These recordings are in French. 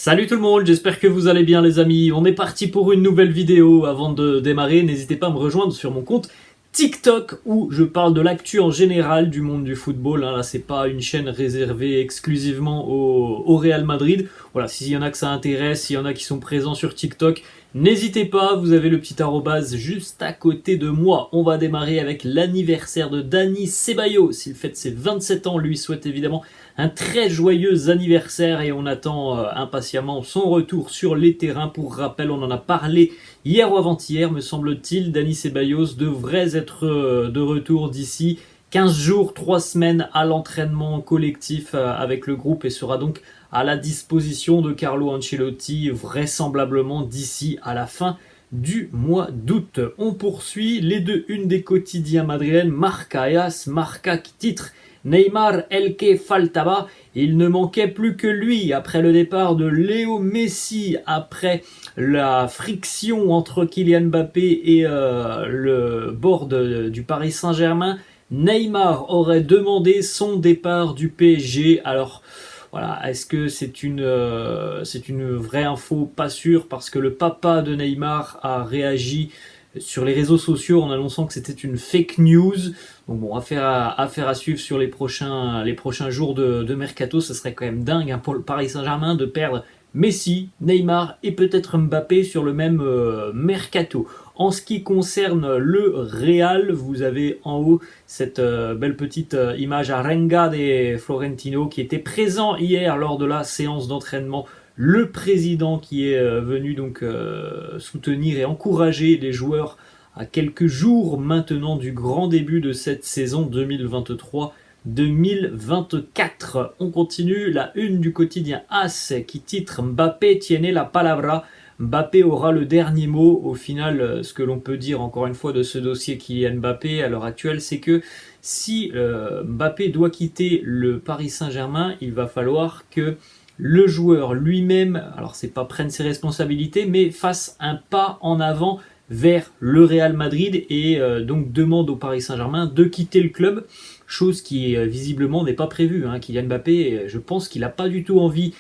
Salut tout le monde, j'espère que vous allez bien les amis. On est parti pour une nouvelle vidéo. Avant de démarrer, n'hésitez pas à me rejoindre sur mon compte TikTok où je parle de l'actu en général du monde du football. Là, c'est pas une chaîne réservée exclusivement au Real Madrid. Voilà, s'il y en a que ça intéresse, s'il y en a qui sont présents sur TikTok, n'hésitez pas, vous avez le petit arrobase juste à côté de moi. On va démarrer avec l'anniversaire de Dani Ceballos. Il fête ses 27 ans, lui souhaite évidemment un très joyeux anniversaire et on attend impatiemment son retour sur les terrains. Pour rappel, on en a parlé hier ou avant-hier, me semble-t-il. Dani Ceballos devrait être de retour d'ici 15 jours, 3 semaines à l'entraînement collectif avec le groupe et sera donc à la disposition de Carlo Ancelotti vraisemblablement d'ici à la fin du mois d'août. On poursuit les deux unes des quotidiens madrilènes. Marca et AS, Marca qui titre Neymar el que faltaba. Il ne manquait plus que lui après le départ de Léo Messi, après la friction entre Kylian Mbappé et le board du Paris Saint-Germain. Neymar aurait demandé son départ du PSG. Alors voilà, est-ce que c'est une vraie info? Pas sûr, parce que le papa de Neymar a réagi sur les réseaux sociaux en annonçant que c'était une fake news. Donc bon, affaire à suivre sur les prochains jours de mercato. Ce serait quand même dingue pour le Paris Saint-Germain de perdre Messi, Neymar et peut-être Mbappé sur le même mercato. En ce qui concerne le Real, vous avez en haut cette belle petite image à Renga de Florentino qui était présent hier lors de la séance d'entraînement. Le président qui est venu donc soutenir et encourager les joueurs à quelques jours maintenant du grand début de cette saison 2023-2024. On continue, la une du quotidien AS qui titre Mbappé tiene la palabra. Mbappé aura le dernier mot. Au final, ce que l'on peut dire encore une fois de ce dossier Kylian Mbappé à l'heure actuelle, c'est que si Mbappé doit quitter le Paris Saint-Germain, il va falloir que le joueur lui-même, alors c'est pas prenne ses responsabilités, mais fasse un pas en avant vers le Real Madrid et donc demande au Paris Saint-Germain de quitter le club, chose qui visiblement n'est pas prévue. Kylian Mbappé, je pense qu'il n'a pas du tout envie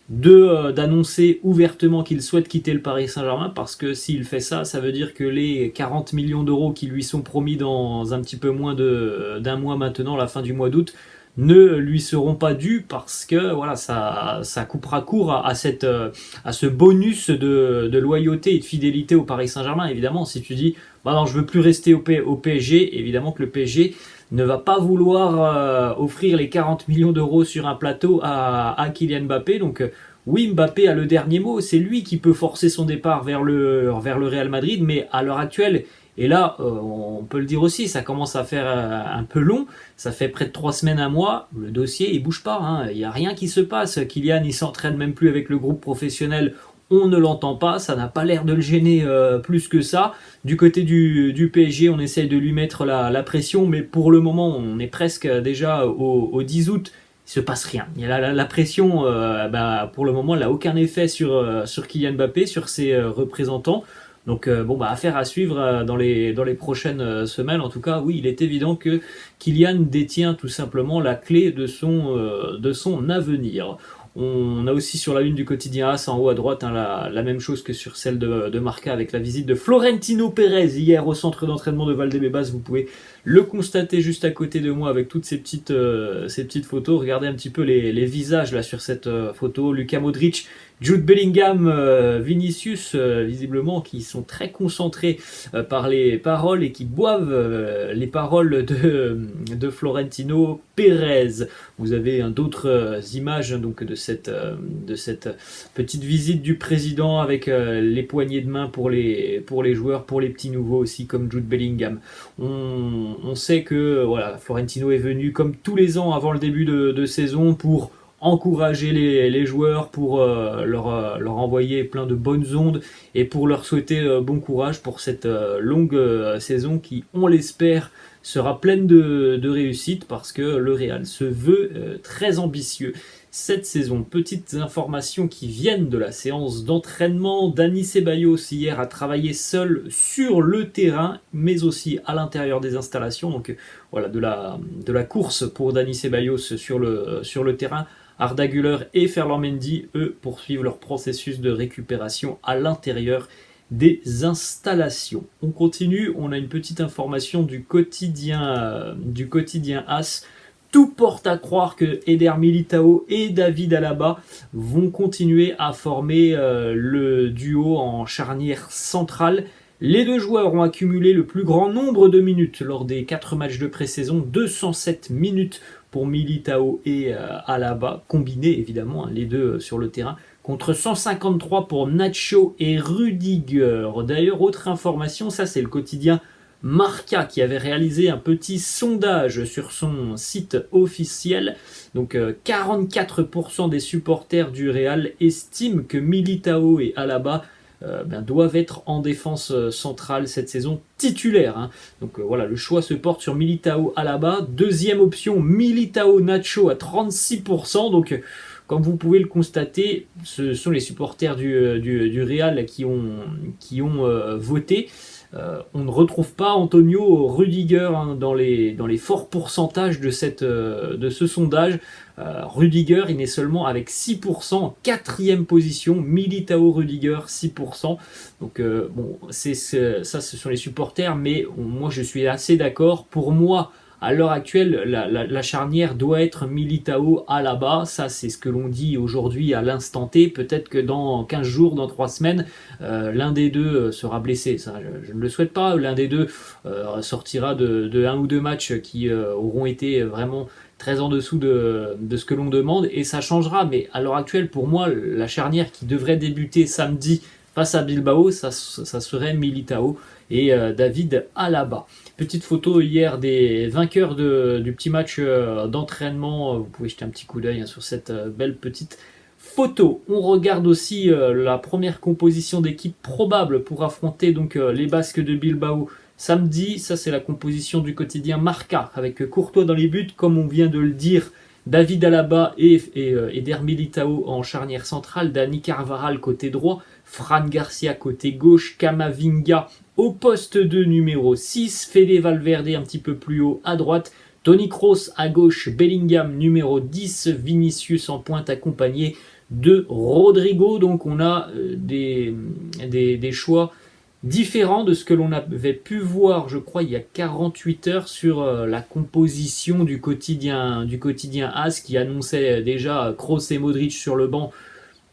d'annoncer ouvertement qu'il souhaite quitter le Paris Saint-Germain, parce que s'il fait ça, ça veut dire que les 40 millions d'euros qui lui sont promis dans un petit peu moins d'un mois maintenant, la fin du mois d'août, ne lui seront pas dus, parce que voilà, ça coupera court à ce bonus de loyauté et de fidélité au Paris Saint-Germain. Évidemment, si tu dis bah non, je veux plus rester au PSG, évidemment que le PSG ne va pas vouloir offrir les 40 millions d'euros sur un plateau à Kylian Mbappé. Donc oui, Mbappé a le dernier mot, c'est lui qui peut forcer son départ vers le Real Madrid, mais à l'heure actuelle, et là, on peut le dire aussi, ça commence à faire un peu long. Ça fait près de 3 semaines, un mois. Le dossier, il bouge pas. Il n'y a rien qui se passe. Kylian, il s'entraîne même plus avec le groupe professionnel. On ne l'entend pas. Ça n'a pas l'air de le gêner plus que ça. Du côté du PSG, on essaye de lui mettre la pression. Mais pour le moment, on est presque déjà au 10 août. Il se passe rien. Il y a la pression, pour le moment, elle n'a aucun effet sur Kylian Mbappé, sur ses représentants. Donc affaire à suivre dans les prochaines semaines. En tout cas, oui, il est évident que Kylian détient tout simplement la clé de son avenir. On a aussi sur la une du quotidien AS en haut à droite la même chose que sur celle de Marca, avec la visite de Florentino Pérez hier au centre d'entraînement de Valdebebas. Vous pouvez le constater juste à côté de moi avec toutes ces petites photos. Regardez un petit peu les visages là sur cette photo. Luka Modric, Jude Bellingham, Vinicius, visiblement qui sont très concentrés par les paroles et qui boivent les paroles de Florentino Pérez. Vous avez d'autres images donc de cette petite visite du président avec les poignées de main pour les joueurs, pour les petits nouveaux aussi comme Jude Bellingham. On sait que voilà, Florentino est venu comme tous les ans avant le début de saison pour encourager les joueurs, pour leur envoyer plein de bonnes ondes et pour leur souhaiter bon courage pour cette longue saison qui, on l'espère, sera pleine de réussite, parce que le Real se veut très ambitieux cette saison. Petites informations qui viennent de la séance d'entraînement. Dani Ceballos hier a travaillé seul sur le terrain, mais aussi à l'intérieur des installations. Donc voilà, de la course pour Dani Ceballos sur le terrain Arda Güler et Ferland Mendy, eux, poursuivent leur processus de récupération à l'intérieur des installations. On continue, on a une petite information du quotidien AS. Tout porte à croire que Eder Militao et David Alaba vont continuer à former le duo en charnière centrale. Les deux joueurs ont accumulé le plus grand nombre de minutes lors des 4 matchs de pré-saison, 207 minutes pour Militao et Alaba, combinés évidemment, les deux sur le terrain, contre 153 pour Nacho et Rudiger. D'ailleurs, autre information, ça c'est le quotidien Marca qui avait réalisé un petit sondage sur son site officiel. Donc 44% des supporters du Real estiment que Militao et Alaba doivent être en défense centrale cette saison titulaire. Donc voilà, le choix se porte sur Militao Alaba. Deuxième option, Militao Nacho à 36%. Donc comme vous pouvez le constater, ce sont les supporters du Real qui ont voté. On ne retrouve pas Antonio Rudiger dans les forts pourcentages de ce sondage. Rudiger, il est seulement avec 6% en 4e position. Militao Rudiger, 6%. Donc bon, ça ce sont les supporters, mais moi je suis assez d'accord. Pour moi, à l'heure actuelle, la charnière doit être Militao Alaba. Ça, c'est ce que l'on dit aujourd'hui à l'instant T. Peut-être que dans 15 jours, dans 3 semaines, l'un des deux sera blessé. Ça, je ne le souhaite pas. L'un des deux sortira de 1 ou 2 matchs qui auront été vraiment très en dessous de ce que l'on demande. Et ça changera. Mais à l'heure actuelle, pour moi, la charnière qui devrait débuter samedi face à Bilbao, ça serait Militao et David Alaba. Petite photo hier des vainqueurs du petit match d'entraînement. Vous pouvez jeter un petit coup d'œil sur cette belle petite photo. On regarde aussi la première composition d'équipe probable pour affronter donc les Basques de Bilbao samedi. Ça, c'est la composition du quotidien Marca avec Courtois dans les buts, comme on vient de le dire. David Alaba et Eder Militao en charnière centrale, Dani Carvajal côté droit, Fran Garcia côté gauche, Camavinga au poste de numéro 6, Fede Valverde un petit peu plus haut à droite, Toni Kroos à gauche, Bellingham numéro 10, Vinicius en pointe accompagné de Rodrigo. Donc on a des choix différent de ce que l'on avait pu voir, je crois, il y a 48 heures sur la composition du quotidien AS qui annonçait déjà Kroos et Modric sur le banc.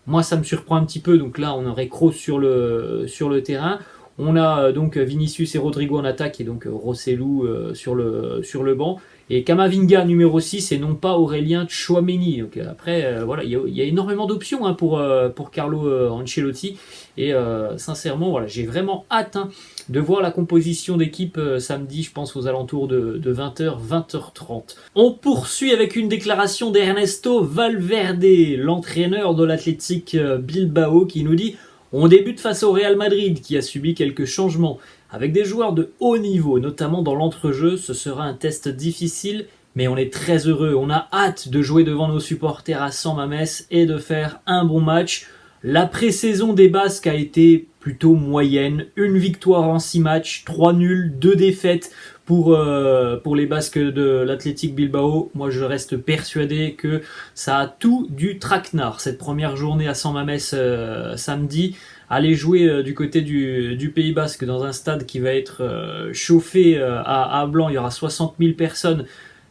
Moi, ça me surprend un petit peu. Donc là, on aurait Kroos sur le terrain. On a donc Vinicius et Rodrigo en attaque et donc Rossellou sur le banc. Et Camavinga numéro 6 et non pas Aurélien Tchouaméni. Donc après, voilà, il y a énormément d'options pour Carlo Ancelotti. Et sincèrement, voilà, j'ai vraiment hâte de voir la composition d'équipe samedi, je pense aux alentours de 20h, 20h30. On poursuit avec une déclaration d'Ernesto Valverde, l'entraîneur de l'Athletic Bilbao, qui nous dit: on débute face au Real Madrid qui a subi quelques changements. Avec des joueurs de haut niveau, notamment dans l'entrejeu, ce sera un test difficile, mais on est très heureux. On a hâte de jouer devant nos supporters à San Mamés et de faire un bon match. La pré-saison des Basques a été plutôt moyenne. 1 victoire en 6 matchs, 3 nuls, 2 défaites pour les Basques de l'Athletic Bilbao. Moi, je reste persuadé que ça a tout du traquenard. Cette première journée à San Mamés samedi, aller jouer du côté du Pays Basque dans un stade qui va être chauffé à blanc. Il y aura 60 000 personnes.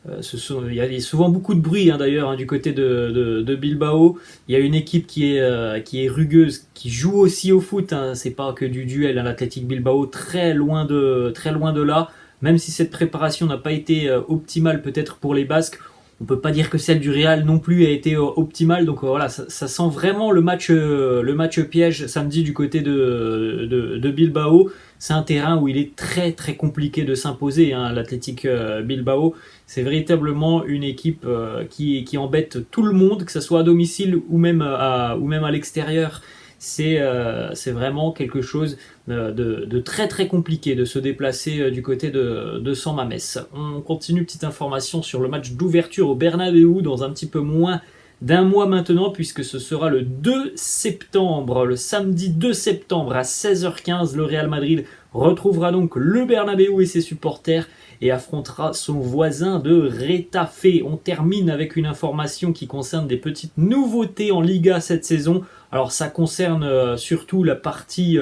Il y a souvent beaucoup de bruit d'ailleurs du côté de Bilbao. Il y a une équipe qui est rugueuse, qui joue aussi au foot. C'est pas que du duel. L'Athletic Bilbao très loin de là. Même si cette préparation n'a pas été optimale peut-être pour les Basques, on peut pas dire que celle du Real non plus a été optimale. Donc voilà, ça sent vraiment le match piège samedi du côté de Bilbao. C'est un terrain où il est très très compliqué de s'imposer. L'Athletic Bilbao, c'est véritablement une équipe qui embête tout le monde, que ce soit à domicile ou même à l'extérieur. C'est vraiment quelque chose de très très compliqué de se déplacer du côté de San Mamés. On continue, petite information sur le match d'ouverture au Bernabéu dans un petit peu moins d'un mois maintenant, puisque ce sera le 2 septembre, le samedi 2 septembre à 16h15, le Real Madrid retrouvera donc le Bernabéu et ses supporters et affrontera son voisin de Retafe. On termine avec une information qui concerne des petites nouveautés en Liga cette saison. Alors ça concerne surtout la partie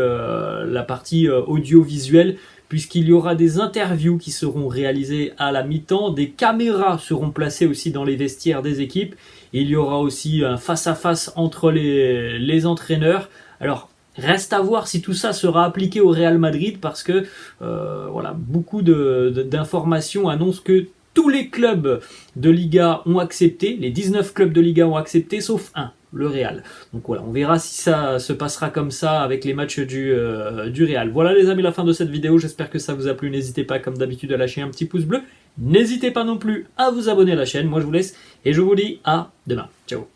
audiovisuelle, puisqu'il y aura des interviews qui seront réalisées à la mi-temps, des caméras seront placées aussi dans les vestiaires des équipes, il y aura aussi un face-à-face entre les entraîneurs. Alors, reste à voir si tout ça sera appliqué au Real Madrid, parce que voilà, beaucoup d'informations annoncent que tous les clubs de Liga ont accepté, les 19 clubs de Liga ont accepté, sauf un, le Real. Donc voilà, on verra si ça se passera comme ça avec les matchs du Real. Voilà les amis, la fin de cette vidéo, j'espère que ça vous a plu. N'hésitez pas comme d'habitude à lâcher un petit pouce bleu. N'hésitez pas non plus à vous abonner à la chaîne. Moi je vous laisse et je vous dis à demain. Ciao.